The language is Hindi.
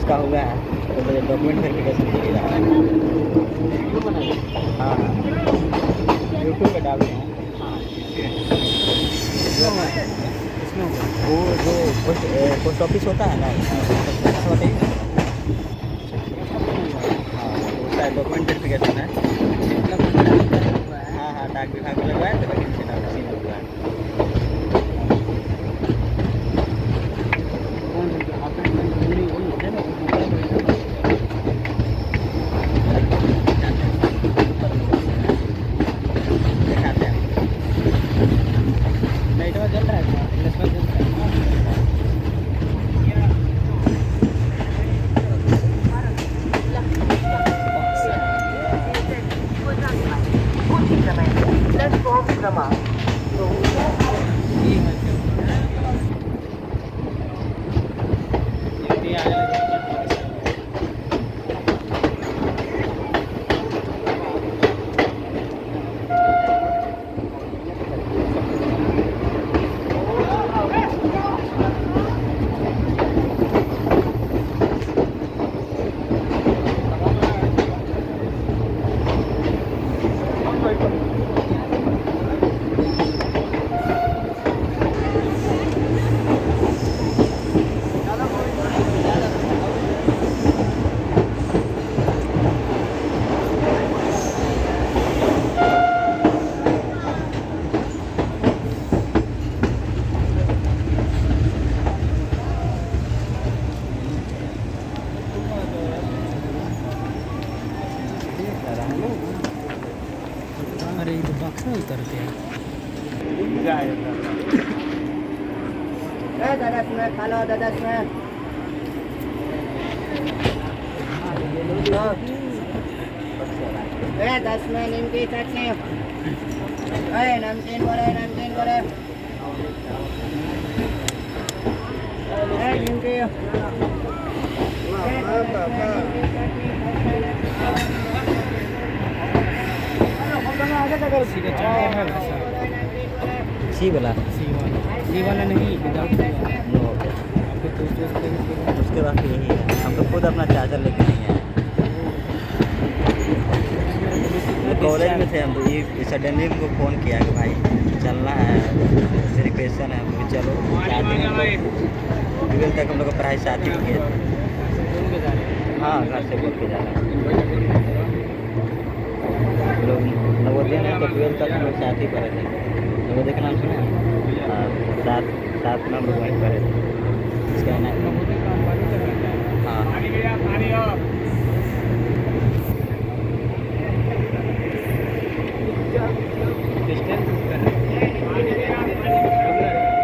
इसका हुआ है तो मुझे डॉक्यूमेंट वेरिफिकेशन के लिए जा रहा है। हाँ यूट्यूब पे डाल रहे हैं। वो जो पोस्ट ऑफिस होता है ना हाँ उसका डॉक्यूमेंट वेरिफिकेशन है। हाँ हाँ डाक विभाग में लगवाया तो लेकिन सीधा उसी में हुआ है। अरे ये तो बक्सर उतरते हैं। दादा सुना खा लो दादा सुना दस में निमकी चटनी नमकीन बोले निमकी सी वाला नहीं विदाउट उसके बाद यही है। हम तो खुद अपना चार्जर लेके नहीं आए। कॉलेज में थे हम तो ये सडनली हमको फ़ोन किया कि भाई चलना है रिक्वेशन है। चलो 12 तक हम लोग का पढ़ाई साथ ही किया। हाँ घर से बोल के जाना लोग नवोदय में तो 12 तक हम लोग साथ ही पढ़े थे। नवोदय का नाम सुना है? साथ में हम लोग वहीं पढ़े थे। इसका